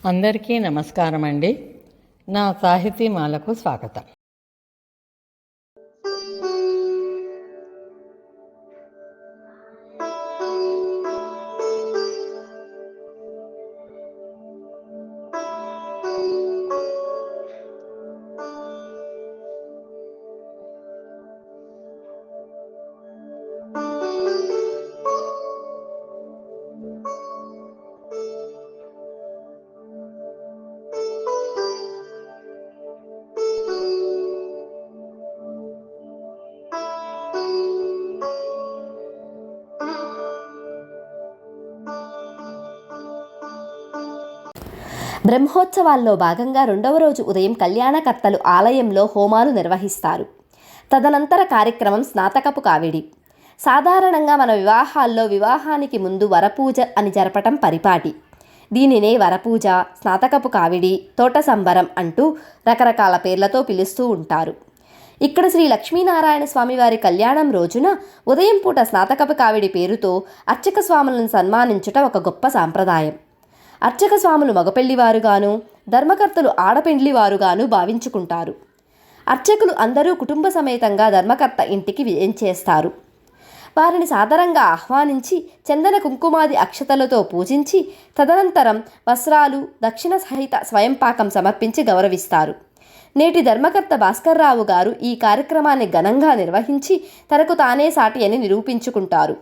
అందరికీ నమస్కారం అండి. నా సాహితీమాలకు స్వాగతం. బ్రహ్మోత్సవాల్లో భాగంగా రెండవ రోజు ఉదయం కళ్యాణకర్తలు ఆలయంలో హోమాలు నిర్వహిస్తారు. తదనంతర కార్యక్రమం స్నాతకపు కావిడి. సాధారణంగా మన వివాహాల్లో వివాహానికి ముందు వరపూజ అని జరపటం పరిపాటి. దీనినే వరపూజ, స్నాతకపు కావిడి, తోట సంబరం అంటూ రకరకాల పేర్లతో పిలుస్తూ ఉంటారు. ఇక్కడ శ్రీ లక్ష్మీనారాయణ స్వామివారి కళ్యాణం రోజున ఉదయం పూట స్నాతకపు కావిడి పేరుతో అర్చక స్వాములను సన్మానించుట ఒక గొప్ప సాంప్రదాయం. అర్చక స్వాములు మగపెళ్లివారుగాను, ధర్మకర్తలు ఆడపెండ్లివారుగాను భావించుకుంటారు. అర్చకులు అందరూ కుటుంబ సమేతంగా ధర్మకర్త ఇంటికి చేస్తారు. వారిని సాదరంగా ఆహ్వానించి చందన కుంకుమాది అక్షతలతో పూజించి తదనంతరం వస్త్రాలు, దక్షిణ సహిత స్వయంపాకం సమర్పించి గౌరవిస్తారు. నేటి ధర్మకర్త భాస్కర్రావు గారు ఈ కార్యక్రమాన్ని ఘనంగా నిర్వహించి తనకు తానే సాటి అని నిరూపించుకుంటారు.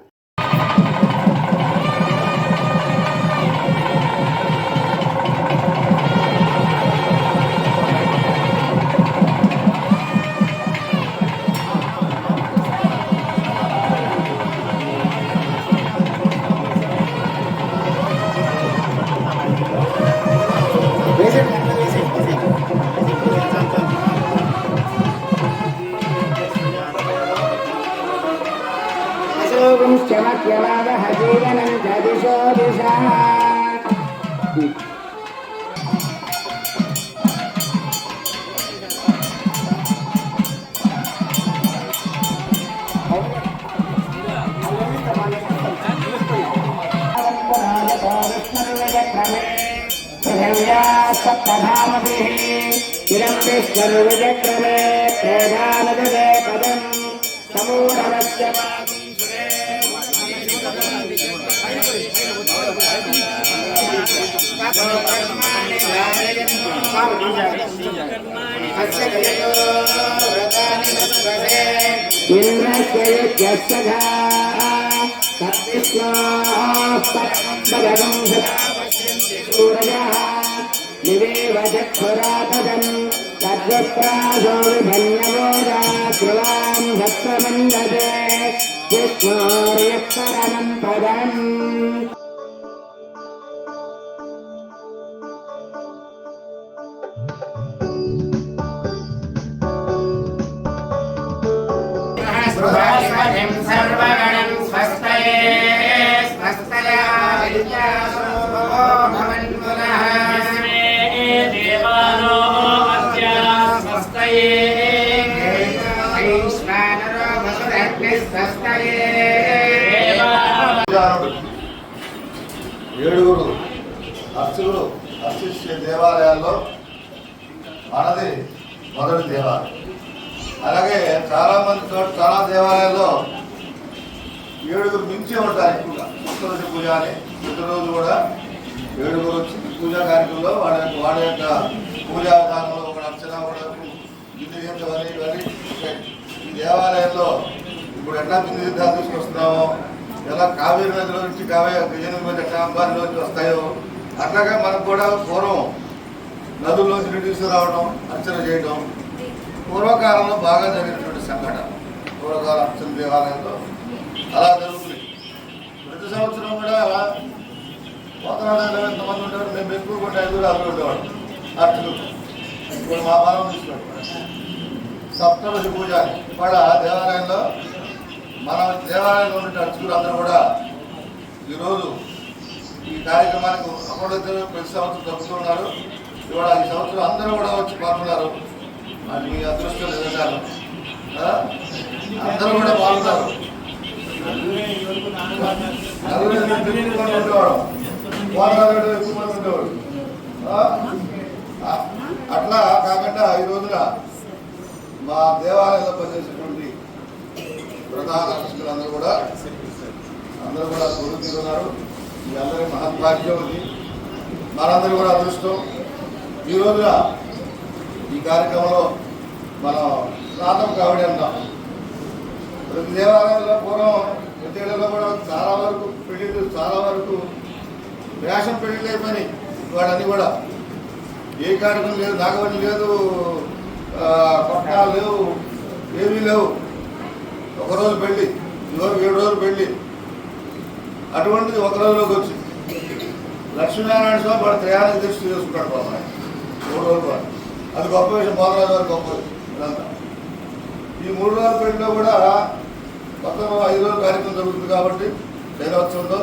ఏడుగురు అర్చకులు అర్చించే దేవాలయాల్లో మనది మొదటి దేవాలయం. అలాగే చాలా దేవాలయాల్లో ఏడుగురు మించి ఉంటారు ఎక్కువగా. సప్తదశి పూజ అని ప్రతిరోజు కూడా ఏడుగురు వచ్చి పూజా కార్యక్రమంలో వాడి యొక్క పూజా విధానంలో ఒక అర్చన కూడా బిందుగించవని ఇవన్నీ ఈ దేవాలయంలో ఇప్పుడు ఎట్లా బిందు యుద్ధాలు తీసుకొస్తున్నామో, ఎలా కావేరి నదిలో నుంచి గజని మీద ఎట్లా అంబారిలోంచి వస్తాయో అట్లాగే మనకు కూడా పూర్వం నదుల్లోంచి నీరు తీసుకురావడం, అర్చన చేయడం పూర్వకాలంలో బాగా జరిగినటువంటి సంఘటన. పూర్వకాల అర్చన దేవాలయంలో అలా జరుగుతుంది. ప్రతి సంవత్సరం కూడా పోతనాడు ఎంతమంది ఉంటారు, మేము ఎక్కువ కూడా 5 ఉండేవాడు అర్చకులు. ఇప్పుడు మా బాలం తీసుకుంటాం సప్తదశి పూజ ఇవాళ దేవాలయంలో మన దేవాలయంలో ఉండే అర్చకులు అందరూ కూడా ఈరోజు ఈ కార్యక్రమానికి అప్పుడైతే ప్రతి సంవత్సరం జరుపుతున్నారు. ఇవాళ ఈ సంవత్సరం అందరూ కూడా వచ్చి పాల్గొన్నారు. అది మీ అదృష్టం నిజంగాను. అందరూ కూడా పాల్గొన్నారు. ఉండేవాడు ఎక్కువ మంది ఉండేవాడు. అట్లా కాకుండా ఈ రోజున మా దేవాలయంలో పనిచేసేటువంటి ప్రధాన అర్చకులందరూ కూడా గురువు తీరున్నారు. మీ అందరి మహద్భాగ్యం ఉంది, మనందరూ కూడా అదృష్టం. ఈ రోజున ఈ కార్యక్రమంలో మనం స్నాతం కావడి అంటాం. ప్రతి దేవాలయంలో పూర్వం ప్రతిలో కూడా చాలా వరకు వేషం పెళ్ళిళ్ళు అయిపోయినాయి. వాడన్నీ కూడా ఏ కార్యక్రమం లేదు, నాగవల్లి లేదు, కొట్టాలు లేవు, ఏమీ లేవు. ఒకరోజు పెళ్ళి, ఇదివరకు 7 రోజులు పెళ్ళి. అటువంటిది ఒక రోజులోకి వచ్చింది. లక్ష్మీనారాయణ స్వామి వాడు త్రయానికి దృష్టి చేసుకుంటాడు బాబు, 3 రోజుల పాటు. అది గొప్ప విషయం, మోదరాజు వారి గొప్ప ఇదంతా. ఈ 3 రోజుల పెళ్లిలో కూడా మొత్తం 5 రోజుల కార్యక్రమం జరుగుతుంది కాబట్టి శైలోత్సవంలో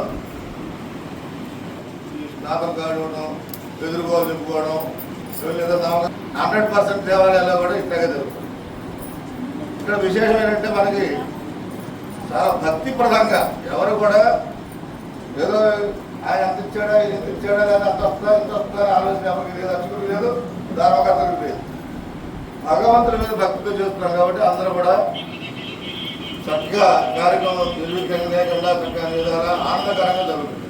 ఈ స్నాతం కానివ్వడం, ఎదురుగోలు నింపుకోవడం, 100% దేవాలయాల్లో కూడా ఇట్లాగే జరుగుతుంది. ఇక్కడ విశేషం ఏంటంటే మనకి చాలా భక్తి ప్రధానంగా ఎవరు కూడా ఏదో ఆయన అంత ఇచ్చాడా, ఇది ఎంత ఇచ్చాడా, లేదా అంత వస్తుందా ఇంత వస్తుందా అని ఆలోచన ఎవరికి లేదు, అర్చకుడికి లేదు, ధర్మకర్తలకు లేదు. భగవంతుడి మీద భక్తితో చేస్తున్నాం కాబట్టి అందరూ కూడా చక్కగా కార్యక్రమం నిర్విఘ్నంగా లేకుండా చక్కగా విధాలా ఆనందకరంగా జరుగుతుంది.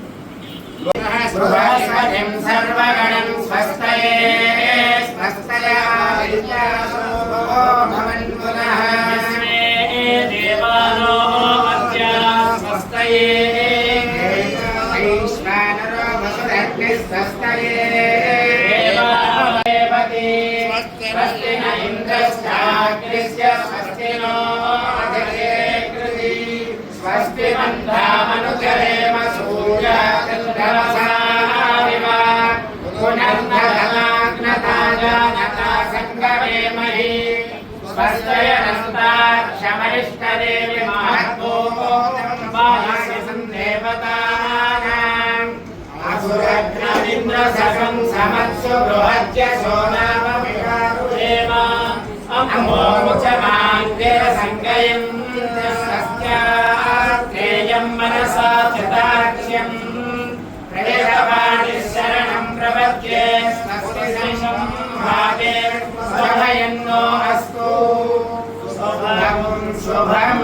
స్వస్తి మందామనుచరేమ సూర్యాచంద్రమసావివ పునర్నగలాగ్నతాజానతా సంగమేమహి స్వస్తయనస్తాక్షమరిష్టదేవి మహద్భూమాసి సందేవతానాం అసురగ్నమింద్ర ససం సమత్సు బృహజ్య సోనామమికారుదేవ అమోముచమాంగిర సంగయం సస్యాత్రేయం మనసా చితాక్ష్యం ప్రేరవాణి శరణం ప్రపద్యే స్వస్తి సంభాగే స్వభయన్నో అస్తు శుభం శుభం.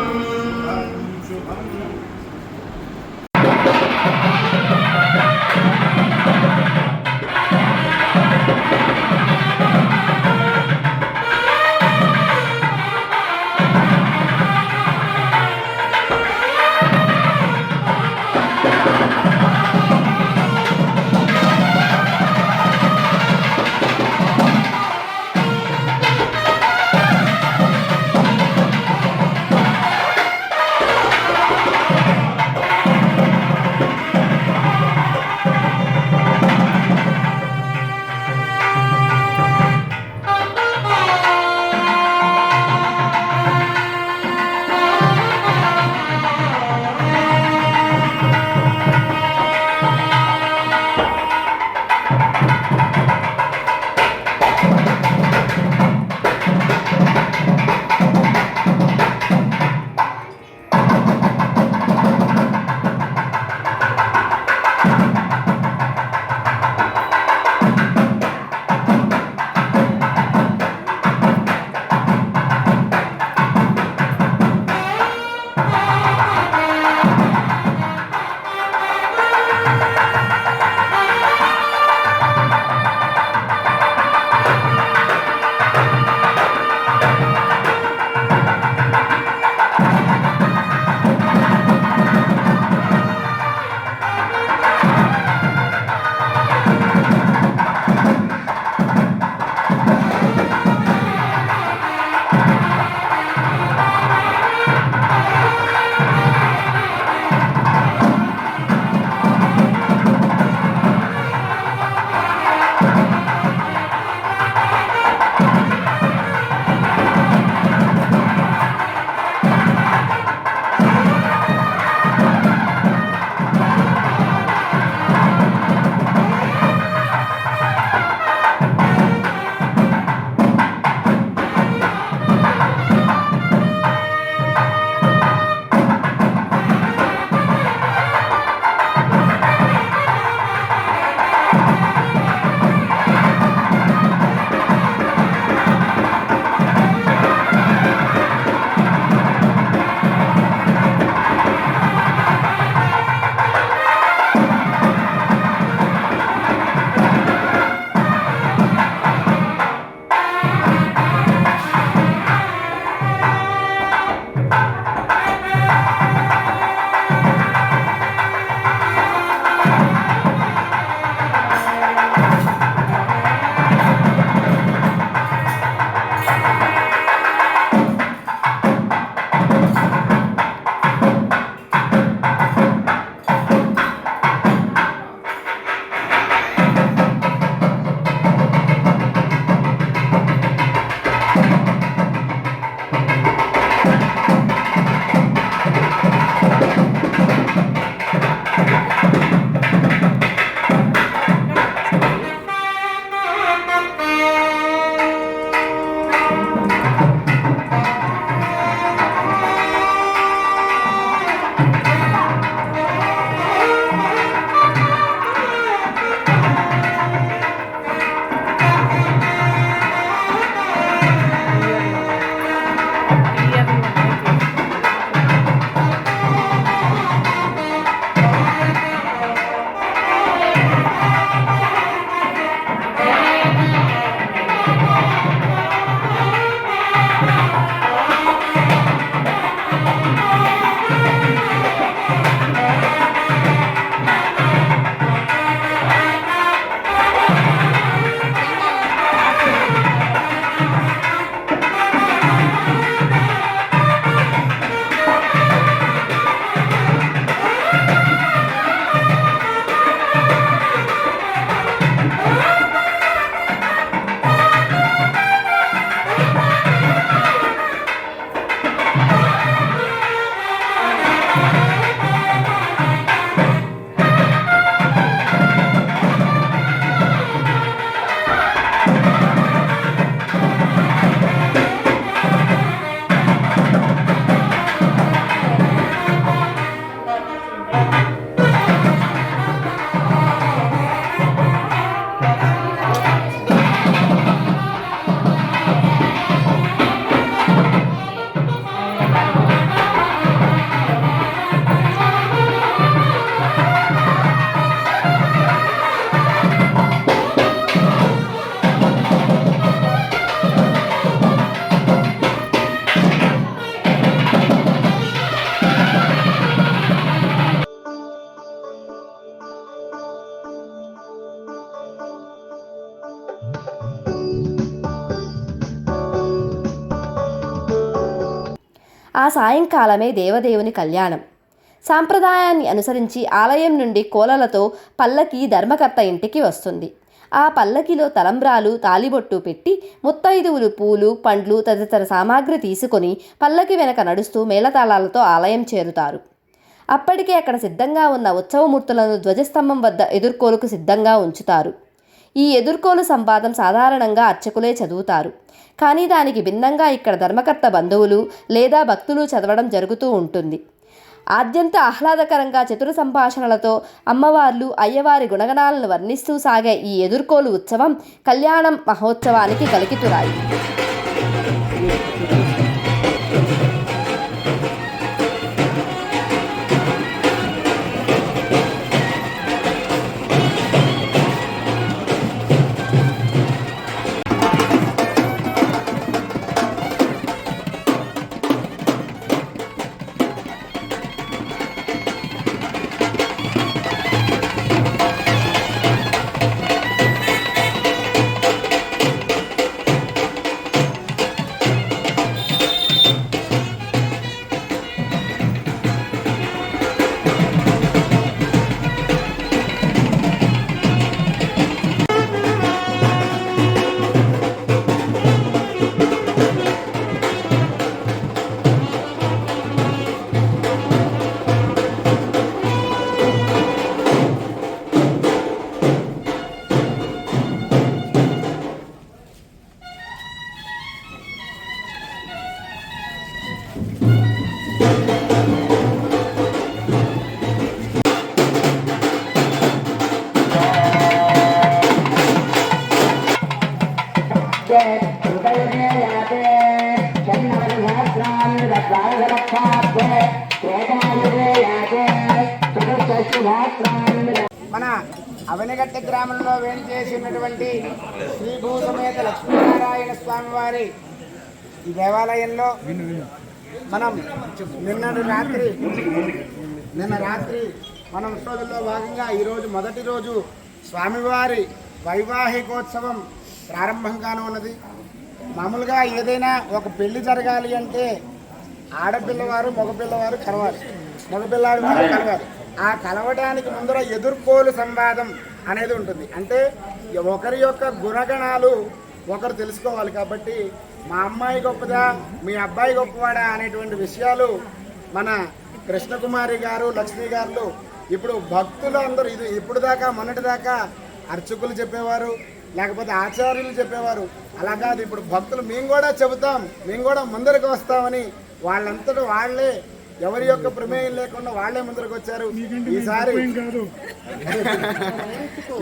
ఆ సాయంకాలమే దేవదేవుని కళ్యాణం. సాంప్రదాయాన్ని అనుసరించి ఆలయం నుండి కోలలతో పల్లకి ధర్మకర్త ఇంటికి వస్తుంది. ఆ పల్లకిలో తలంబ్రాలు తాలిబొట్టు పెట్టి ముత్తైదువులు పూలు పండ్లు తదితర సామాగ్రి తీసుకొని పల్లకి వెనక నడుస్తూ మేళతాళాలతో ఆలయం చేరుతారు. అప్పటికే అక్కడ సిద్ధంగా ఉన్న ఉత్సవమూర్తులను ధ్వజస్తంభం వద్ద ఎదుర్కోలుకు సిద్ధంగా ఉంచుతారు. ఈ ఎదుర్కోలు సంవాదం సాధారణంగా అర్చకులే చదువుతారు. కానీ దానికి భిన్నంగా ఇక్కడ ధర్మకర్త బంధువులు లేదా భక్తులు చదవడం జరుగుతూ ఉంటుంది. ఆద్యంత ఆహ్లాదకరంగా చతుర సంభాషణలతో అమ్మవార్లు అయ్యవారి గుణగణాలను వర్ణిస్తూ సాగే ఈ ఎదుర్కోలు ఉత్సవం కళ్యాణం మహోత్సవానికి కలికితురాయి. మన అవనిగట్ట గ్రామంలో వేంచేసి ఉన్నటువంటి శ్రీ భూసమేత లక్ష్మీనారాయణ స్వామి వారి ఈ దేవాలయంలో మనం నిన్న రాత్రి మనం ఉత్సవంలో భాగంగా ఈరోజు మొదటి రోజు స్వామివారి వైవాహికోత్సవం ప్రారంభంగానే ఉన్నది. మామూలుగా ఏదైనా ఒక పెళ్లి జరగాలి అంటే ఆడపిల్లవారు మగపిల్లవారు కలవాలి, మగపిల్లాడు కలవాలి. ఆ కలవడానికి ముందర ఎదుర్కోలు సంవాదం అనేది ఉంటుంది. అంటే ఒకరి యొక్క గుణగణాలు ఒకరు తెలుసుకోవాలి. కాబట్టి మా అమ్మాయి గొప్పదా, మీ అబ్బాయి గొప్పవాడా అనేటువంటి విషయాలు మన కృష్ణకుమారి గారు, లక్ష్మీ గారు ఇప్పుడు భక్తులు అందరూ ఇది ఇప్పుడు దాకా మొన్నటి దాకా అర్చకులు చెప్పేవారు, లేకపోతే ఆచార్యులు చెప్పేవారు. అలా కాదు, ఇప్పుడు భక్తులు మేము కూడా చెబుతాం, మేము కూడా ముందరికి వస్తామని వాళ్ళంతటా వాళ్ళే ఎవరి యొక్క ప్రమేయం లేకుండా వాళ్ళే ముందరకు వచ్చారు.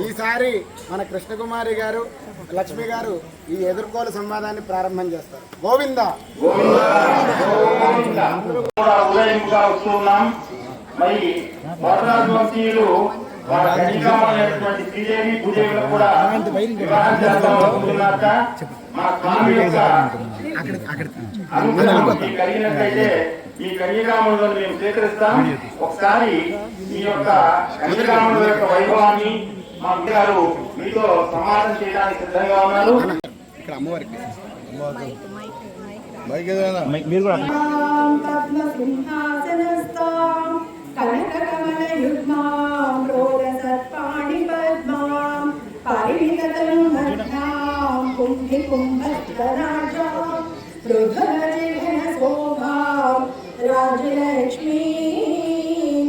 ఈసారి మన కృష్ణకుమారి గారు, లక్ష్మి గారు ఈ ఎదుర్కోలు సంవాదాన్ని ప్రారంభం చేస్తారు. గోవింద మరి వరరాజు వంశీయులు శ్రీదేవి భూదేవులు కూడా వివాహం చేస్తామనుకుంటున్నాక మా స్వామి యొక్క అనుగ్రహం కలిగినట్లయితే ఈ కన్యకాములను మేము స్వీకరిస్తాం. ఒకసారి ఈ యొక్క కన్యకాముల యొక్క వైభవాన్ని మా గారు మీతో సమాధానం చేయడానికి సిద్ధంగా ఉన్నారు. ఇక్కడ అమ్మవారికి రాజలక్ష్మీ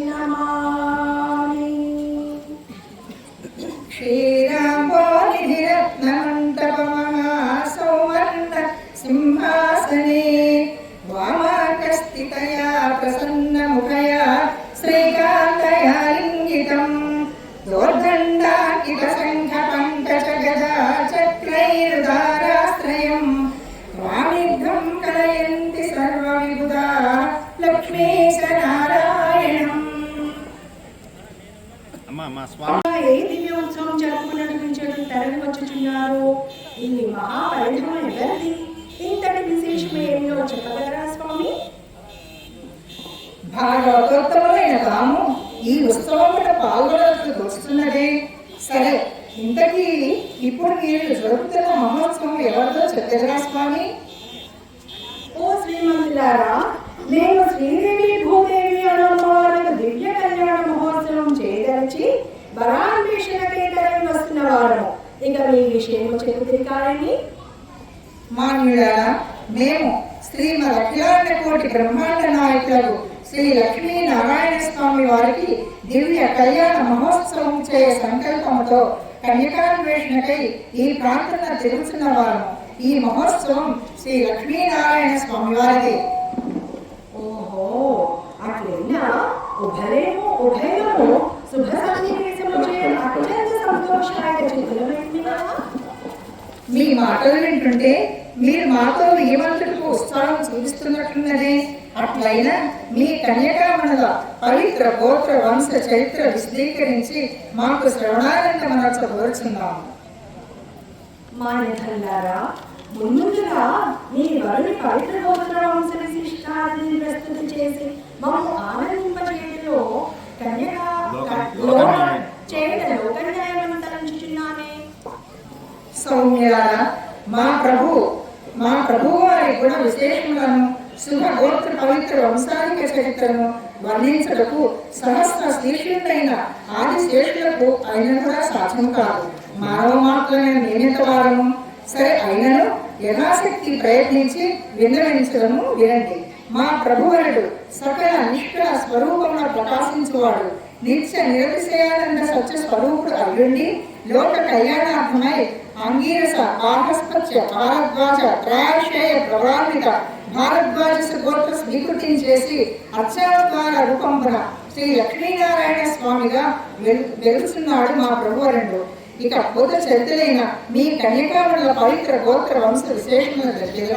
నమామి. శ్రీరాంబోనిధిరత్నమంటపమహాసౌవర్ణ సింహాసనే వామాకస్థితయా ప్రసన్నముఖయా శ్రీకాంతయా లింగితం దోర్దండాకిట సంఘ పంకజ గదా చక్రైరుదారాశ్రయం వామిభ్రం కలయంతి సర్వవిబుధా లక్ష్మీశనారాయణం. ఏ దివ్యోత్సవం జరుపుకున్నటువంటి తరలి వచ్చుచున్నారు? ఇన్ని మహావైభవం ఎవరిది? ఇంతటి విశేషమే ఎన్నో చెప్పగలరా స్వామి? భాగవతోత్తమైన తాము ఈ ఉత్సవంలో పాల్గొనడానికి వస్తున్నదే. సరే, ఇంతకీ ఇప్పుడు మీరు జరుపుతున్న మహోత్సవం ఎవరితో చెప్పగలరా స్వామి? ఓ శ్రీమంతులారా, మేము శ్రీదేవి భూదేవి అమ్మవారికి దివ్య కళ్యాణ మహోత్సవం చేయదలిచి బలాన్వేషణకే తరలి వస్తున్న వారము. ఇక మీ విషయం చెబుతుంది కానీ మాన్యులారా, మేము శ్రీమద్ అఖిలాండ కోటి బ్రహ్మాండ నాయకులకు శ్రీ లక్ష్మీ నారాయణ స్వామి వారికి దివ్య కళ్యాణ మహోత్సవం చేయ సంకల్పంతో కన్యకాన్వేషణకై ఈ ప్రాంతంలో తిరుగుతున్న వారు. ఈ మహోత్సవం శ్రీ లక్ష్మీనారాయణ స్వామి వారిది. ఓహో, అట్లయినా ఉభయము శుభ సన్నివేశము చేయ అత్యంత సంతోషాయ చిత్రమైంది. మీ మాటలు వింటుంటే మీరు మాతో ఏమంతకు ఉత్సాహం చూపిస్తున్నట్లున్నదే. అట్లయినా మీ కన్యకామణుల పవిత్ర గోత్ర వంశ చరిత్ర విశదీకరించి మాకు శ్రవణానందమనర్చ కోరుచున్నాము. మాన్యధల్లారా, ముందుగా మీ వరుని పవిత్ర గోత్ర వంశ విశిష్టాన్ని ప్రస్తుతి చేసి మమ్ము ఆనందింపజేయలో చేయడం లోకన్యాయమంతరించుచున్నానే. సౌమ్యులారా, మా ప్రభు వారి గుణ విశేషములను శుభ గోత్ర పవిత్ర వంశానిక చరిత్రను వర్ణించటకు సహస్ర శీర్షులైన ఆది శేషులకు అయిన కూడా సాధ్యం కాదు. మానవ మాత్రమే నియమిత వారము. సరే, అయినను యథాశక్తి ప్రయత్నించి విన్నవించడము వినండి. మా ప్రభువరుడు సకల నిష్కల స్వరూపమున ప్రకాశించువాడు, నిత్య నిరతిశయానంద సత్య స్వరూపుడు అయ్యుండి లోక కళ్యాణార్థమై అంగీరస ఆహస్పత్య భారద్వాజ త్రయాశ్రయ ప్రవాహిత భారద్వాజ గోత్ర స్వీకృతించేసి అర్చావతార రూపంబన శ్రీ లక్ష్మీనారాయణ స్వామిగా వెలుగుతున్నాడు మా ప్రభువరుడు. ఇక బుధ చరిత్రలైన మీ కన్యకామణుల పవిత్ర గోత్ర వంశ విశేషముల దగ్గర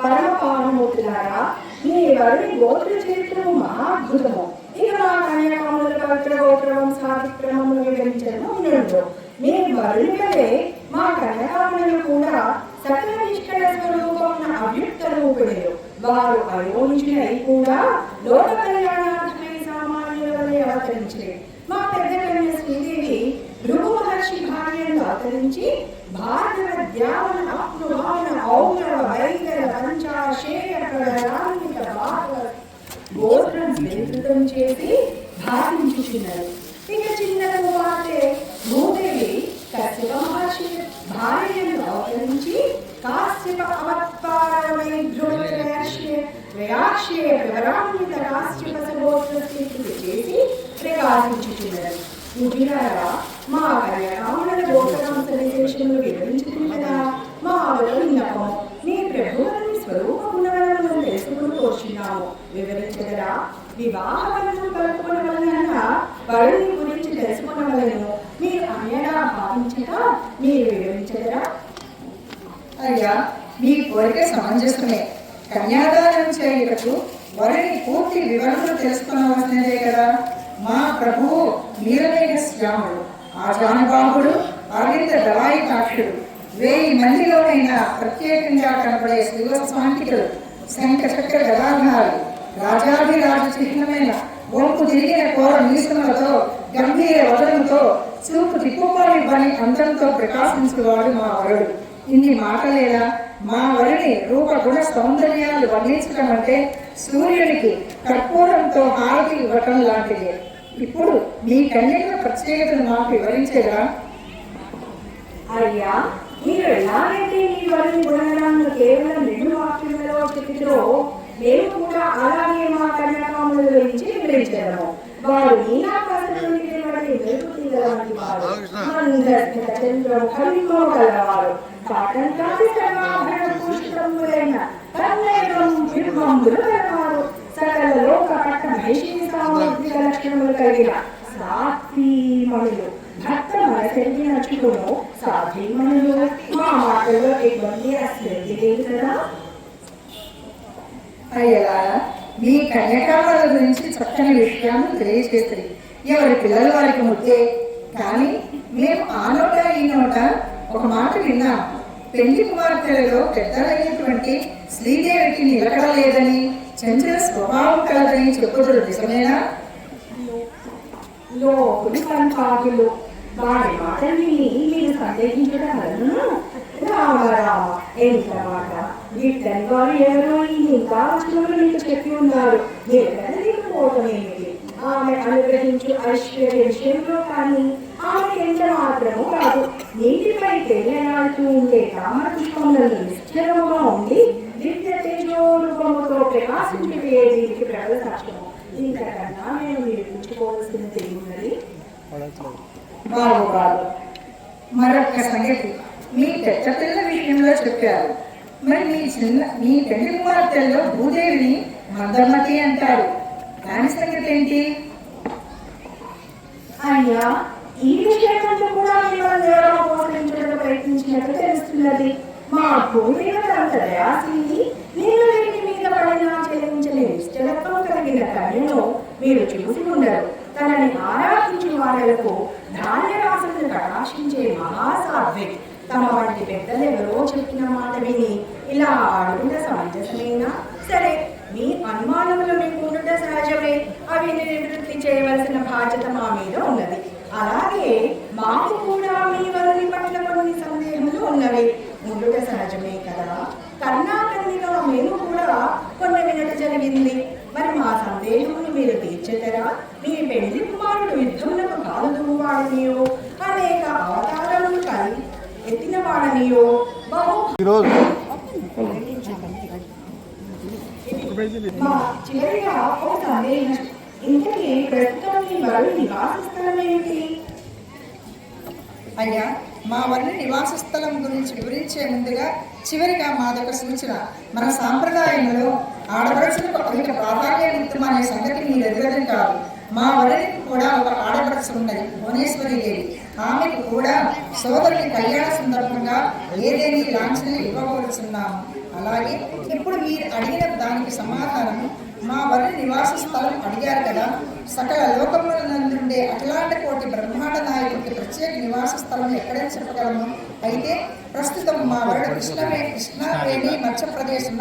పరమ పావనమూర్తులారా, మీ వరుని గోత్ర చరిత్రము మహాద్భుతము. ఇక మా కన్యకామణుల పవిత్ర గోత్ర వంశాతిక్రమమును వివరించడము వినండు. మీ వరుని వలె మా కన్యకామణులు కూడా సకల నిష్కల స్వరూపమున అవ్యుక్త రూపుడు. వారు అయోనిజులై కూడా లోక కళ్యాణార్థమై సామాన్యుల వలె అవతరించే మా పెద్ద కన్య శ్రీదేవి భృగు మహర్షి భార్యను అవతరించి భారత ద్యావన అప్నుభావన ఔరవ వైగర పంచాశేయ ప్రళయాన్విత భారత గోత్రం విస్తృతం చేసి భావించుచున్నారు. ఇక చిన్న కుమార్తె భూదేవి కశ్యప మహర్షి భార్యను అవతరించి కాశ్యప అవతారమై ధ్రువశ్రేయ ప్రవరాన్విత కాశ్యప గోత్ర స్థితి చేసి ప్రకాశించుచున్నారు. ముగిరారా, మా కన్యకామణుల గోత్రవంశ విశేషములు వివరించుకుంటున్నా మా విన్నపం మీ ప్రభువుని స్వరూపములను తెలుసుకుని కోరుచున్నాము. వివరించగరా? వివాహ బంధం కలుపుకున్న వలన వరుని గురించి తెలుసుకున్నవలను మీరు అన్యగా భావించగా మీరు వివరించగరా? అయ్యా, మీ కోరిక సమంజసమే. కన్యాదానం చేయుటకు వరుని పూర్తి వివరణలు తెలుసుకునవలసినదే కదా. మా ప్రభువు నీలమేఘ శ్యాముడు, ఆజానుబాహుడు, ఆవింద దళాయితాక్షుడు, 1000 మందిలోనైనా ప్రత్యేకంగా కనబడే శివస్వాంకితుడు, శంఖ చక్ర గదాధారు, రాజాధిరాజ చిహ్నమైన వంపు తిరిగిన కోర మీసములతో గంభీర వదనంతో చూపు తిప్పుకోని పని అందంతో ప్రకాశించేవాడు మా వరుడు. ఇన్ని మాటలేలా? మా వరుని రూపగుణ సౌందర్యాలు వర్ణించడం అంటే సూర్యునికి కర్పూరంతో హారతి ఇవ్వటం లాంటిది. ఇప్పుడు మీ కన్యకల ప్రత్యేకతను మాకు వివరించేదా? అయ్యా, మీరు ఎలాగైతే మీ వరుని గుణగణాలను కేవలం 2 వాక్యములలో చెప్పిదో మేము కూడా అలాగే మా కన్యకామణుల గురించి వివరించగలము. వారు నీలాకాశం నుండి వెలుగు తీగలవంటి వారు, మందస్మిత చంద్రము కలిమో గలవారు, కాటంకాది సర్వాభరణ పుష్పములైన తన్నేరం బింబంబులు గలవారు, సకల లోక పట్ట మహిషీ సామర్థ్య లక్షణములు కలిగిన సాత్వీమణులు, భక్త మనసెరిగి నచ్చుకును సాధ్వీమణులు. మా మాటల్లో ఎటువంటి అశ్రద్ధ లేదు కదా. అయ్యలా, మీ కన్యకామల గురించి చక్కని విషయాన్ని తెలియజేస్తుంది. ఎవరి పిల్లలు వారికి ముద్దే. కానీ మేము ఆ నోట ఈ నోట ఒక మాట విన్నాం. పెళ్లి కుమార్తెలలో పెద్దలైనటువంటి శ్రీదేవికి నిలకడలేదని, చంచల స్వభావం కలదని చెప్పుదురు, నిజమేనా? లోకులు కంపాకులు వారి మాటల్ని మీరు సందేహించడం వలన రామ రామ ఎంత మాట. గిట్టని వారు ఎవరో ఈ ఇంకా వస్తువులు మీకు చెప్పి ఉన్నారు. మీరు కదలికపోవటం ఏమిటి? ఆమె అనుగ్రహించు ఐశ్వర్యంలో కానీ ఆమె ఎంత మాత్రము కాదు. నీటిపై తేలినాడుతూ ఉండే తామర పుష్పములను నిశ్చలముగా ఉండి దివ్య తేజోరూపముతో ప్రకాశించి దీనికి ప్రబల సాక్ష్యము. ఇంతకన్నా నేను మీరు పుచ్చుకోవాల్సిన తెలియన్నది బాబు. మరొక సంగతి, మీ పెద్ద పిల్ల విషయంలో చెప్పారు. మరి మీ పెళ్లి కుమార్తెల్లో భూదేవిని మందమతి అంటారు. దాని సంగతి ఏంటి? అయ్యా, ఈ విషయంలో కూడా మిమ్మల్ని మోసగించడానికి ప్రయత్నించినట్టు తెలుస్తున్నది. మా భూమిలో అంత దయాసింది నేను వీటి మీద పడినా చెల్లించలేని ఇష్టలత్వం కలిగిన కన్యను మీరు చూసి ఉండరు. తనని ఆరాధించిన వాళ్లకు ధాన్య రాశులను కటాక్షించే మహాసాధ్వి తమ వంటి పెద్దలెవరో చెప్పిన మాట విని ఇలా అడుగుట సమంజసమేనా? సరే, మీ అనుమానములు మీకు ఉండట సహజమే. అవి నివృత్తి చేయవలసిన బాధ్యత మా మీద ఉన్నది. అలాగే మాకు కూడా మీ వలని పట్ల కొన్ని సందేహములు ఉన్నవి. ఉండుట సహజమే కదా. కన్నాకన్నిగా మేము కూడా కొన్ని వినట జరిగింది. మరి మా సందేహములు మీరు తీర్చెదరా? మీ పెళ్లి కుమారుడు యుద్ధములకు కాలు వాడనియో, అనేక అవతారములు కలిగి ఎత్తిన వాడనియో ఈరోజు చివరిగా ఒక సందేహం. ఇంతకీ ప్రస్తుతం మీ వరుడి నివాస స్థలం ఏమిటి? అయ్యా, మా వల్లి నివాస స్థలం గురించి వివరించే ముందుగా చివరిగా మాదొక సూచన. మన సాంప్రదాయంలో ఆడపడుచులకు అధిక ప్రాధాన్యం ఇద్దామనే సంగతి మీరు ఎదురడం కాదు. మా వల్లికి కూడా ఒక ఆడపడుచు ఉన్నది, భువనేశ్వరి దేవి. ఆమెకు కూడా సోదరుని కళ్యాణ సందర్భంగా ఏదేని లాంఛనం ఇవ్వకూరుచున్నాము. అలాగే ఇప్పుడు మీరు అడిగిన దానికి సమాధానం, మా వల్లి నివాస స్థలం అడిగారు కదా. సకల లోకములందుండే అఖిలాండ కోటి బ్రహ్మాండ నాయకుడికి ప్రత్యేక నివాస స్థలం ఎక్కడని చెప్పగలము. అయితే ప్రస్తుతం మా వరుడు కృష్ణావేణి మధ్యప్రదేశ్న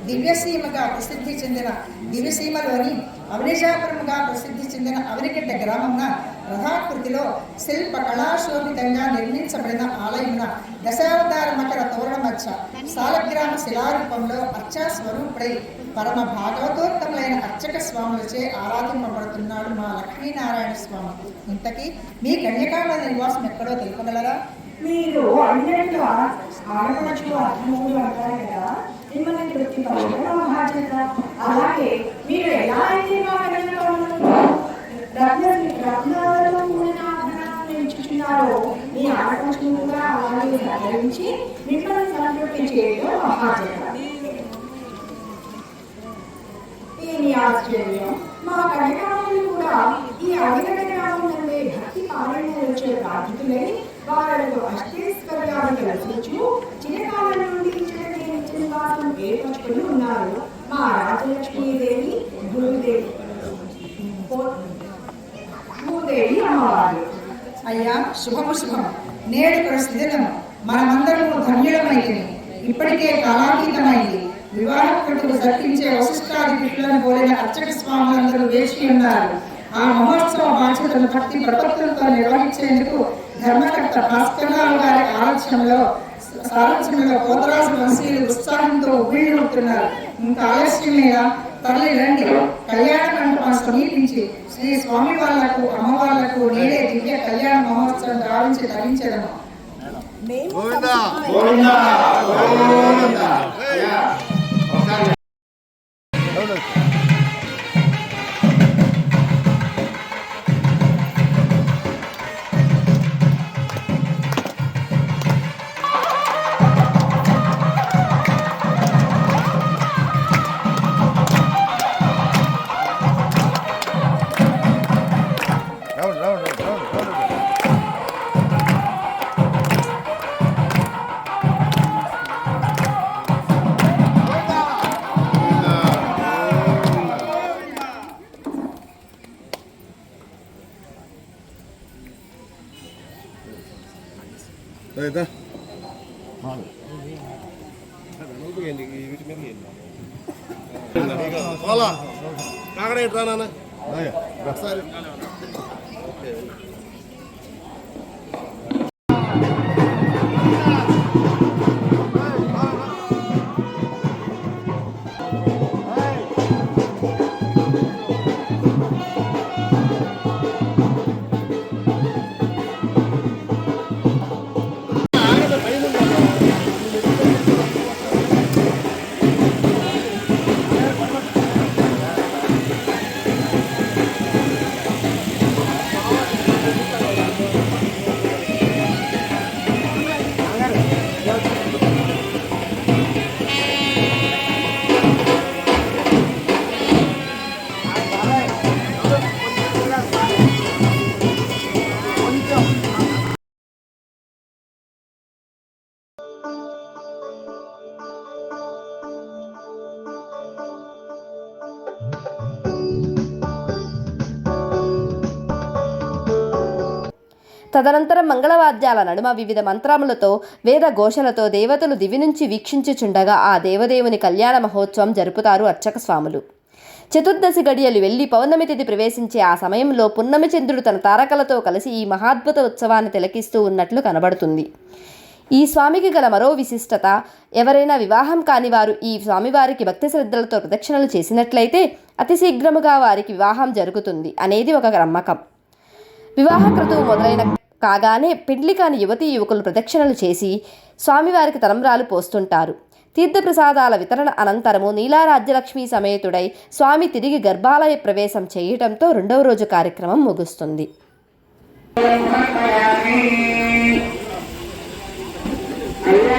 దివ్యసీమగా ప్రసిద్ధి చెందిన దివ్యసీమలోని అవనిజాపురంగా ప్రసిద్ధి చెందిన అవనిగడ్డ గ్రామంన రథాకృతిలో శిల్ప కళాశోభితంగా నిర్మించబడిన ఆలయంన దశావతార మకర తోరణ మధ్య సాలగ్రామ శిలారూపంలో అర్చా స్వరూపుడై పరమ భాగవతోత్తములైన అర్చక స్వాములచే ఆరాధింపబడుతున్నాడు మా లక్ష్మీనారాయణ స్వామి. ఇంతకీ మీ కన్యకాండ నివాసం ఎక్కడో తెలుపగలరా? మీరు అన్నింటిలో ఆడపడుచు అర్థములు అంటారు కదా, మిమ్మల్ని తృప్తిపరచడం మా బాధ్యత. అలాగే మీరు ఎలా అయితే మా రత్నాలతో కూడిన ఆభరణాలను ఎంచుకున్నారో మీ ఆడపడుచును కూడా అలాగే సహకరించి మిమ్మల్ని సంతృప్తి చేయడం మా బాధ్యత. ఏమి ఆశ్చర్యం, మా కన్యకాములు కూడా ఈ అడిగడ గ్రామంలో భక్తి పారాయణ వచ్చే బాధితులై వాళ్లకు అష్టైశ్వర్యాలు కల్పించు చిరకాలం నుండి నివాసం ఏర్పరచుకుని ఉన్నారు. మా రాజలక్ష్మీదేవి భూదేవి అమ్మవారు. అయ్యా, శుభము శుభము. నేడు ప్రసిద్ధం మనమందరము ధన్యులమైంది. ఇప్పటికే కాలాతీతమైంది. వివాహ కట్టుకు దక్కించే వశిష్టాది పిట్లను పోలిన అర్చక స్వాములందరూ వేచి ఉన్నారు. ఆ మహోత్సవ బాధ్యతను భక్తి ప్రపత్తులతో నిర్వహించేందుకు ధర్మకర్త భాస్కరరావు గారి సారథ్యంలో పోతరాజు వంశీయులు ఉత్సాహంతో ఉవ్విళ్ళూరుతున్నారు. ఇంకా ఆలస్యం మీద తల్లి రండి, కళ్యాణ మండపం సమీపించి శ్రీ స్వామి వాళ్లకు అమ్మవార్లకు నేడే దివ్య కళ్యాణ మహోత్సవం గావించి ధరించడము. తదనంతరం మంగళవాద్యాల నడుమ వివిధ మంత్రములతో వేద ఘోషలతో దేవతలు దివి నుంచి వీక్షించుచుండగా ఆ దేవదేవుని కళ్యాణ మహోత్సవం జరుపుతారు అర్చక స్వాములు. చతుర్దశి గడియలు వెళ్లి పౌర్ణమి తిథి ప్రవేశించే ఆ సమయంలో పున్నమి చంద్రుడు తన తారకలతో కలిసి ఈ మహాద్భుత ఉత్సవాన్ని తిలకిస్తూ ఉన్నట్లు కనబడుతుంది. ఈ స్వామికి గల మరో విశిష్టత, ఎవరైనా వివాహం కాని వారు ఈ స్వామివారికి భక్తి శ్రద్ధలతో ప్రదక్షిణలు చేసినట్లయితే అతి శీఘ్రముగా వారికి వివాహం జరుగుతుంది అనేది ఒక నమ్మకం. వివాహ క్రతువు మొదలైన కాగానే పెండ్లి కాని యువతీ యువకులు ప్రదక్షిణలు చేసి స్వామివారికి తలంబ్రాలు పోస్తుంటారు. తీర్థప్రసాదాల వితరణ అనంతరము నీలారాజ్యలక్ష్మీ సమేతుడై స్వామి తిరిగి గర్భాలయ ప్రవేశం చేయటంతో రెండవ రోజు కార్యక్రమం ముగుస్తుంది. అయ్యా